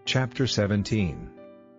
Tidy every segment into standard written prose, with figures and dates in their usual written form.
Chapter 17.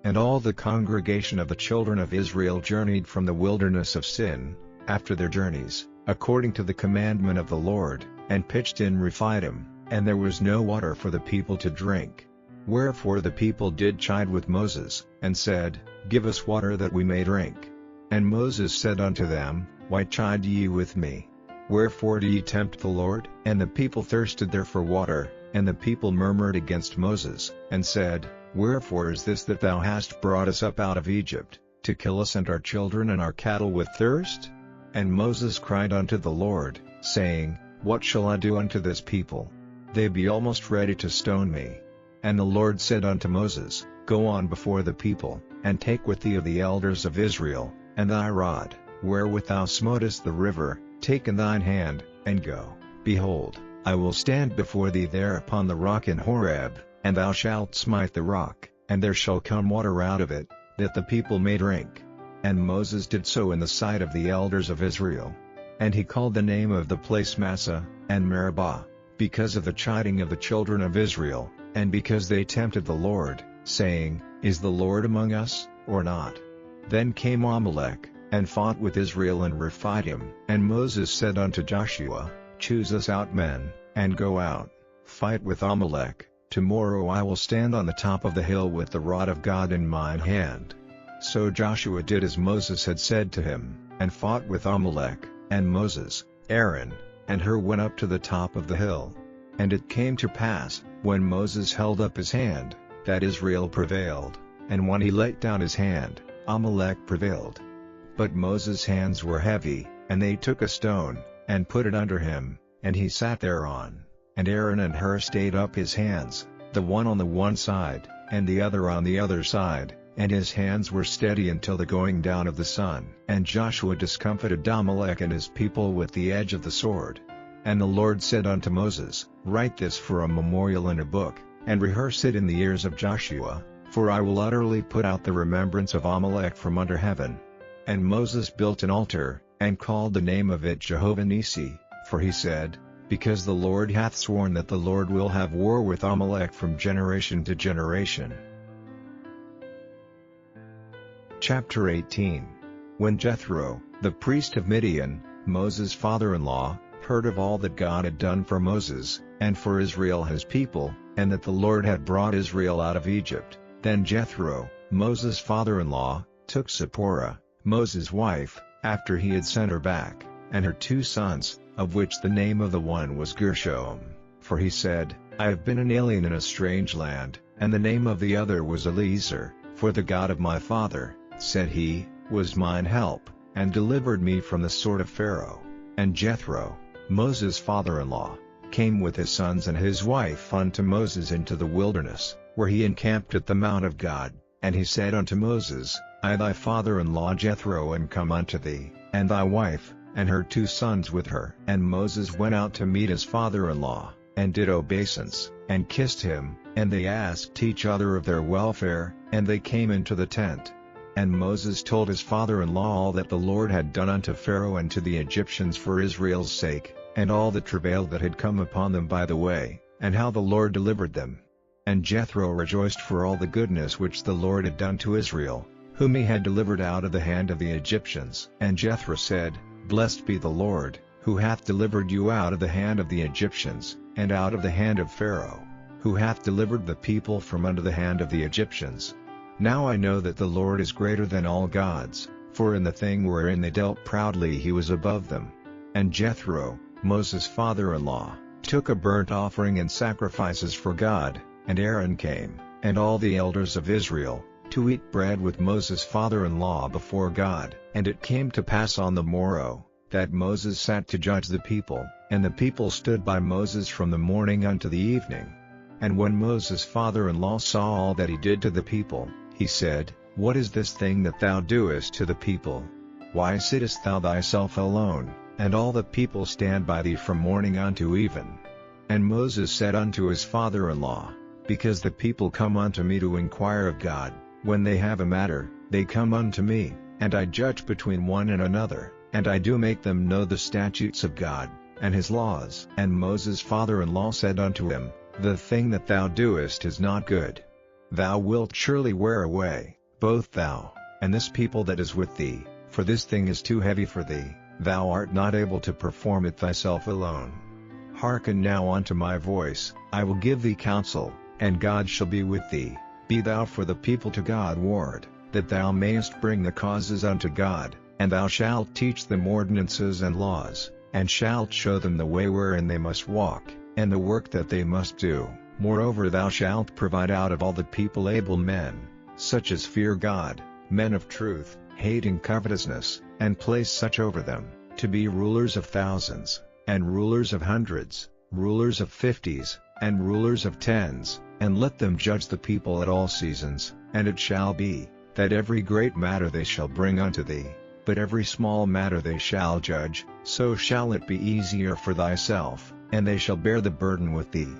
And all the congregation of the children of Israel journeyed from the wilderness of Sin, after their journeys, according to the commandment of the Lord, and pitched in Rephidim, and there was no water for the people to drink. Wherefore the people did chide with Moses, and said, Give us water that we may drink. And Moses said unto them, Why chide ye with me? Wherefore do ye tempt the Lord? And the people thirsted there for water, and the people murmured against Moses, and said, Wherefore is this that thou hast brought us up out of Egypt, to kill us and our children and our cattle with thirst? And Moses cried unto the Lord, saying, What shall I do unto this people? They be almost ready to stone me. And the Lord said unto Moses, Go on before the people, and take with thee of the elders of Israel, and thy rod, wherewith thou smotest the river, take in thine hand, and go. Behold, I will stand before thee there upon the rock in Horeb, and thou shalt smite the rock, and there shall come water out of it, that the people may drink. And Moses did so in the sight of the elders of Israel. And he called the name of the place Massah, and Meribah, because of the chiding of the children of Israel, and because they tempted the Lord, saying, Is the Lord among us, or not? Then came Amalek, and fought with Israel in Rephidim. And Moses said unto Joshua, Choose us out men, and go out, fight with Amalek. Tomorrow I will stand on the top of the hill with the rod of God in mine hand. So Joshua did as Moses had said to him, and fought with Amalek, and Moses, Aaron, and Hur went up to the top of the hill. And it came to pass, when Moses held up his hand, that Israel prevailed, and when he let down his hand, Amalek prevailed. But Moses' hands were heavy, and they took a stone, and put it under him, and he sat thereon. And Aaron and Hur stayed up his hands, the one on the one side, and the other on the other side, and his hands were steady until the going down of the sun. And Joshua discomfited Amalek and his people with the edge of the sword. And the Lord said unto Moses, Write this for a memorial in a book, and rehearse it in the ears of Joshua, for I will utterly put out the remembrance of Amalek from under heaven. And Moses built an altar, and called the name of it Jehovah Nissi, for he said, Because the Lord hath sworn that the Lord will have war with Amalek from generation to generation. Chapter 18. When Jethro, the priest of Midian, Moses' father-in-law, heard of all that God had done for Moses, and for Israel his people, and that the Lord had brought Israel out of Egypt, then Jethro, Moses' father-in-law, took Zipporah, Moses' wife, after he had sent her back, and her 2 sons, of which the name of the one was Gershom, for he said, I have been an alien in a strange land, and the name of the other was Eliezer, for the God of my father, said he, was mine help, and delivered me from the sword of Pharaoh. And Jethro, Moses' father-in-law, came with his sons and his wife unto Moses into the wilderness, where he encamped at the mount of God. And he said unto Moses, I thy father-in-law Jethro am come unto thee, and thy wife, and her 2 sons with her. And Moses went out to meet his father-in-law, and did obeisance, and kissed him, and they asked each other of their welfare, and they came into the tent. And Moses told his father-in-law all that the Lord had done unto Pharaoh and to the Egyptians for Israel's sake, and all the travail that had come upon them by the way, and how the Lord delivered them. And Jethro rejoiced for all the goodness which the Lord had done to Israel, whom he had delivered out of the hand of the Egyptians. And Jethro said, Blessed be the Lord, who hath delivered you out of the hand of the Egyptians, and out of the hand of Pharaoh, who hath delivered the people from under the hand of the Egyptians. Now I know that the Lord is greater than all gods, for in the thing wherein they dealt proudly he was above them. And Jethro, Moses' father-in-law, took a burnt offering and sacrifices for God, and Aaron came, and all the elders of Israel, to eat bread with Moses' father-in-law before God. And it came to pass on the morrow, that Moses sat to judge the people, and the people stood by Moses from the morning unto the evening. And when Moses' father-in-law saw all that he did to the people, he said, What is this thing that thou doest to the people? Why sittest thou thyself alone, and all the people stand by thee from morning unto even? And Moses said unto his father-in-law, Because the people come unto me to inquire of God, when they have a matter, they come unto me, and I judge between one and another, and I do make them know the statutes of God, and his laws. And Moses' father-in-law said unto him, The thing that thou doest is not good. thou wilt surely wear away, both thou, and this people that is with thee, for this thing is too heavy for thee, thou art not able to perform it thyself alone. Hearken now unto my voice, I will give thee counsel, and God shall be with thee, be thou for the people to God ward, that thou mayest bring the causes unto God, and thou shalt teach them ordinances and laws, and shalt show them the way wherein they must walk, and the work that they must do. Moreover thou shalt provide out of all the people able men, such as fear God, men of truth, hating covetousness, and place such over them, to be rulers of thousands, and rulers of hundreds, rulers of fifties, and rulers of tens, and let them judge the people at all seasons. And it shall be, that every great matter they shall bring unto thee, but every small matter they shall judge, so shall it be easier for thyself, and they shall bear the burden with thee.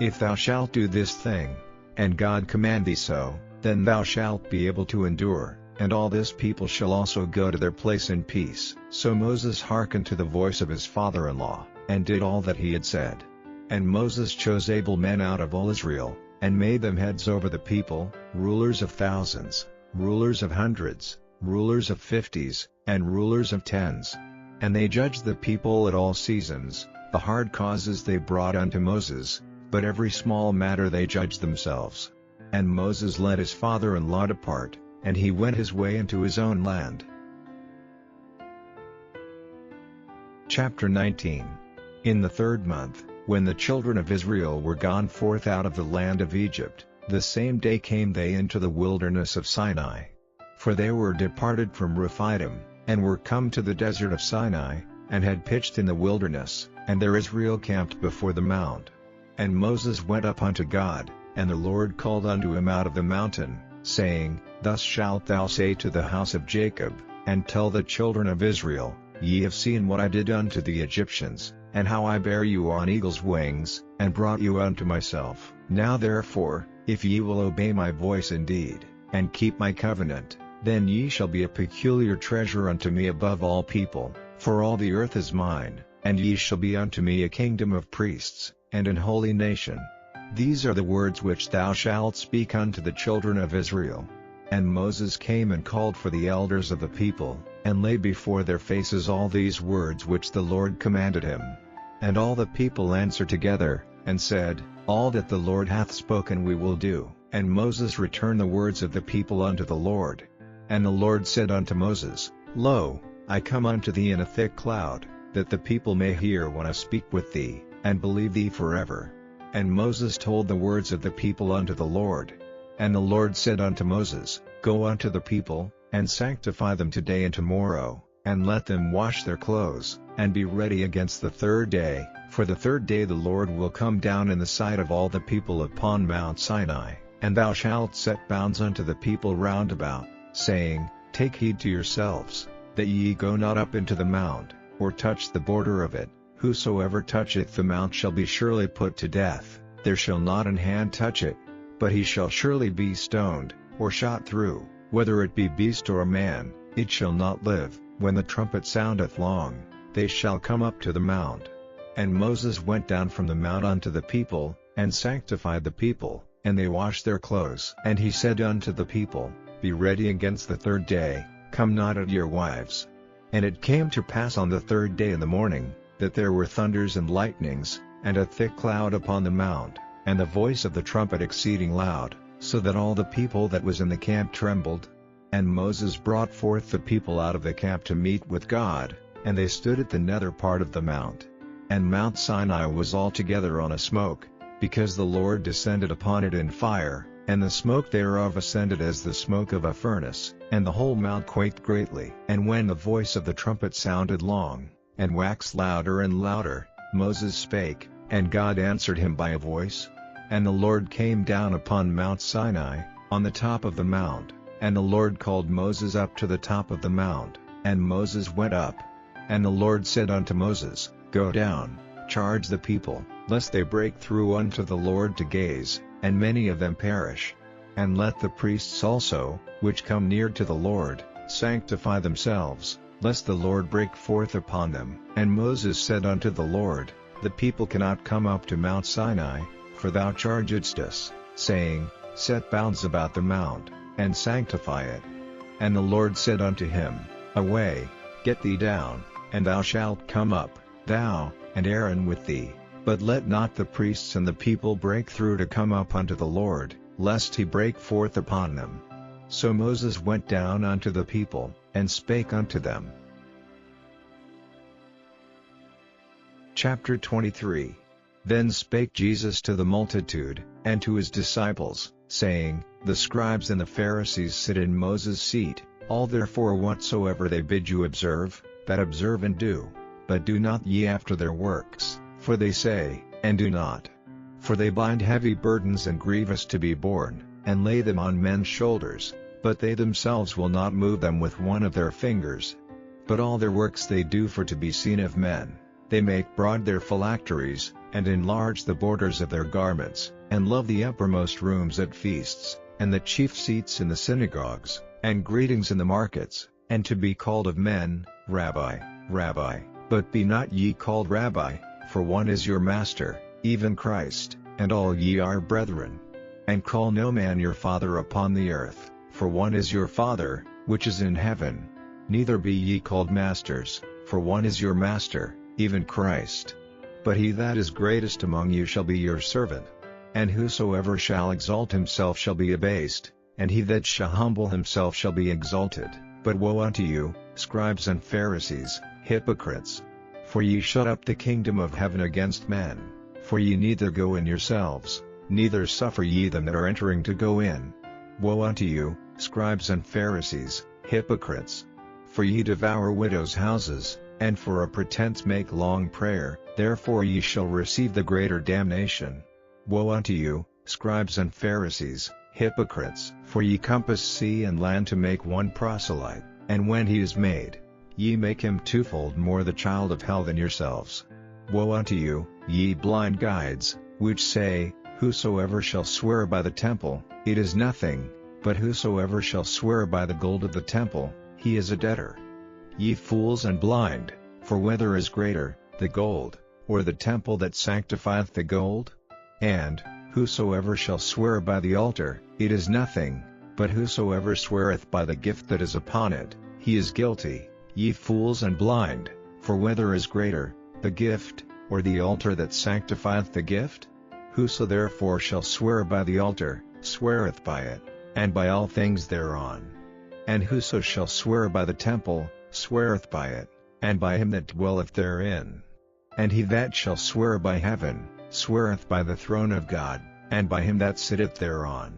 If thou shalt do this thing, and God command thee so, then thou shalt be able to endure, and all this people shall also go to their place in peace. So Moses hearkened to the voice of his father-in-law, and did all that he had said. And Moses chose able men out of all Israel, and made them heads over the people, rulers of thousands, rulers of hundreds, rulers of fifties, and rulers of tens. And they judged the people at all seasons, the hard causes they brought unto Moses, but every small matter they judged themselves. And Moses let his father-in-law depart, and he went his way into his own land. Chapter 19. In the 3rd month, when the children of Israel were gone forth out of the land of Egypt, the same day came they into the wilderness of Sinai. For they were departed from Rephidim, and were come to the desert of Sinai, and had pitched in the wilderness, and there Israel camped before the mount. And Moses went up unto God, and the Lord called unto him out of the mountain, saying, Thus shalt thou say to the house of Jacob, and tell the children of Israel, Ye have seen what I did unto the Egyptians, and how I bare you on eagle's wings, and brought you unto myself. Now therefore, if ye will obey my voice indeed, and keep my covenant, then ye shall be a peculiar treasure unto me above all people, for all the earth is mine, and ye shall be unto me a kingdom of priests, and an holy nation. These are the words which thou shalt speak unto the children of Israel. And Moses came and called for the elders of the people, and laid before their faces all these words which the Lord commanded him. And all the people answered together, and said, All that the Lord hath spoken we will do. And Moses returned the words of the people unto the Lord. And the Lord said unto Moses, Lo, I come unto thee in a thick cloud, that the people may hear when I speak with thee, and believe thee forever. And Moses told the words of the people unto the Lord. And the Lord said unto Moses, Go unto the people, and sanctify them today and tomorrow, and let them wash their clothes, and be ready against the 3rd day, for the 3rd day the Lord will come down in the sight of all the people upon Mount Sinai, and thou shalt set bounds unto the people round about, saying, Take heed to yourselves, that ye go not up into the mount, or touch the border of it. Whosoever toucheth the mount shall be surely put to death, there shall not an hand touch it, but he shall surely be stoned, or shot through, whether it be beast or man, it shall not live. When the trumpet soundeth long, they shall come up to the mount. And Moses went down from the mount unto the people, and sanctified the people, and they washed their clothes. And he said unto the people, Be ready against the 3rd day, come not at your wives. And it came to pass on the 3rd day in the morning, that there were thunders and lightnings, and a thick cloud upon the mount, and the voice of the trumpet exceeding loud, so that all the people that was in the camp trembled. And Moses brought forth the people out of the camp to meet with God, and they stood at the nether part of the mount. And Mount Sinai was altogether on a smoke, because the Lord descended upon it in fire, and the smoke thereof ascended as the smoke of a furnace, and the whole mount quaked greatly. And when the voice of the trumpet sounded long, and waxed louder and louder, Moses spake, and God answered him by a voice. And the Lord came down upon Mount Sinai, on the top of the mount, and the Lord called Moses up to the top of the mount, and Moses went up. And the Lord said unto Moses, Go down, charge the people, lest they break through unto the Lord to gaze, and many of them perish. And let the priests also, which come near to the Lord, sanctify themselves, lest the Lord break forth upon them. And Moses said unto the Lord, The people cannot come up to Mount Sinai, for thou chargedst us, saying, set bounds about the mount, and sanctify it. And the Lord said unto him, Away, get thee down, and thou shalt come up, thou, and Aaron with thee, but let not the priests and the people break through to come up unto the Lord, lest he break forth upon them. So Moses went down unto the people, and spake unto them. Chapter 23. Then spake Jesus to the multitude, and to his disciples, saying, The scribes and the Pharisees sit in Moses' seat, all therefore whatsoever they bid you observe, that observe and do, but do not ye after their works, for they say, and do not. For they bind heavy burdens and grievous to be borne, and lay them on men's shoulders, but they themselves will not move them with one of their fingers. But all their works they do for to be seen of men. They make broad their phylacteries, and enlarge the borders of their garments, and love the uppermost rooms at feasts, and the chief seats in the synagogues, and greetings in the markets, and to be called of men, Rabbi, Rabbi. But be not ye called Rabbi, for one is your Master, even Christ, and all ye are brethren. And call no man your father upon the earth, for one is your Father, which is in heaven. Neither be ye called masters, for one is your Master, even Christ. But he that is greatest among you shall be your servant. And whosoever shall exalt himself shall be abased, and he that shall humble himself shall be exalted. But woe unto you, scribes and Pharisees, hypocrites! For ye shut up the kingdom of heaven against men, for ye neither go in yourselves, neither suffer ye them that are entering to go in. Woe unto you, scribes and Pharisees, hypocrites! For ye devour widows' houses, and for a pretense make long prayer, therefore ye shall receive the greater damnation. Woe unto you, scribes and Pharisees, hypocrites! For ye compass sea and land to make one proselyte, and when he is made, ye make him twofold more the child of hell than yourselves. Woe unto you, ye blind guides, which say, Whosoever shall swear by the temple, it is nothing, but whosoever shall swear by the gold of the temple, he is a debtor. Ye fools and blind, for whether is greater, the gold, or the temple that sanctifieth the gold? And, whosoever shall swear by the altar, it is nothing, but whosoever sweareth by the gift that is upon it, he is guilty. Ye fools and blind, for whether is greater, the gift, or the altar that sanctifieth the gift? Whoso therefore shall swear by the altar, sweareth by it, and by all things thereon. And whoso shall swear by the temple, sweareth by it, and by him that dwelleth therein. And he that shall swear by heaven, sweareth by the throne of God, and by him that sitteth thereon.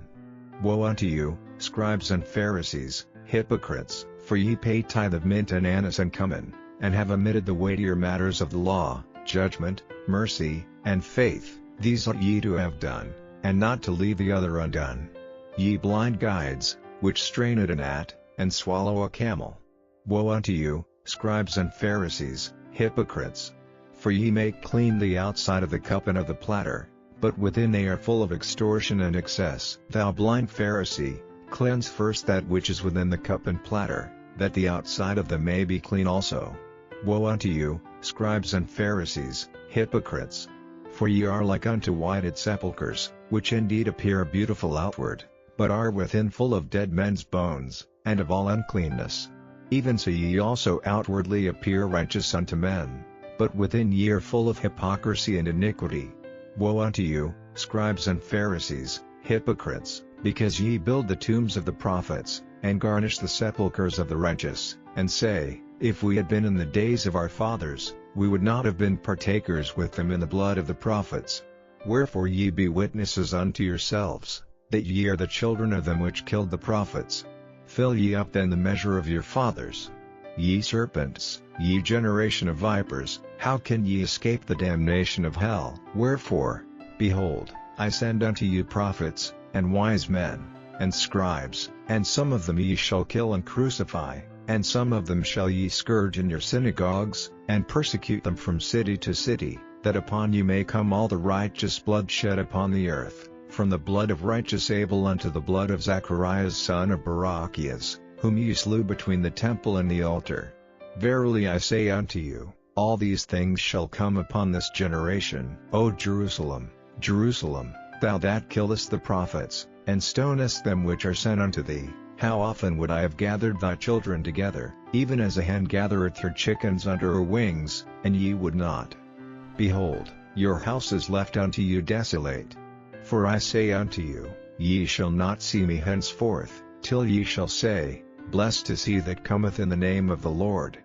Woe unto you, scribes and Pharisees, hypocrites! For ye pay tithe of mint and anise and cumin, and have omitted the weightier matters of the law, judgment, mercy, and faith. These ought ye to have done, and not to leave the other undone. Ye blind guides, which strain at a gnat, and swallow a camel. Woe unto you, scribes and Pharisees, hypocrites! For ye make clean the outside of the cup and of the platter, but within they are full of extortion and excess. Thou blind Pharisee, cleanse first that which is within the cup and platter, that the outside of them may be clean also. Woe unto you, scribes and Pharisees, hypocrites! For ye are like unto whited sepulchres, which indeed appear beautiful outward, but are within full of dead men's bones, and of all uncleanness. Even so ye also outwardly appear righteous unto men, but within ye are full of hypocrisy and iniquity. Woe unto you, scribes and Pharisees, hypocrites! Because ye build the tombs of the prophets, and garnish the sepulchres of the righteous, and say, If we had been in the days of our fathers, we would not have been partakers with them in the blood of the prophets. Wherefore ye be witnesses unto yourselves, that ye are the children of them which killed the prophets. Fill ye up then the measure of your fathers. Ye serpents, ye generation of vipers, how can ye escape the damnation of hell? Wherefore, behold, I send unto you prophets, and wise men, and scribes, and some of them ye shall kill and crucify, and some of them shall ye scourge in your synagogues, and persecute them from city to city, that upon you may come all the righteous blood shed upon the earth, from the blood of righteous Abel unto the blood of Zacharias son of Barachias, whom ye slew between the temple and the altar. Verily I say unto you, all these things shall come upon this generation. O Jerusalem, Jerusalem, thou that killest the prophets, and stonest them which are sent unto thee, how often would I have gathered thy children together, even as a hen gathereth her chickens under her wings, and ye would not. Behold, your house is left unto you desolate. For I say unto you, ye shall not see me henceforth, till ye shall say, Blessed is he that cometh in the name of the Lord.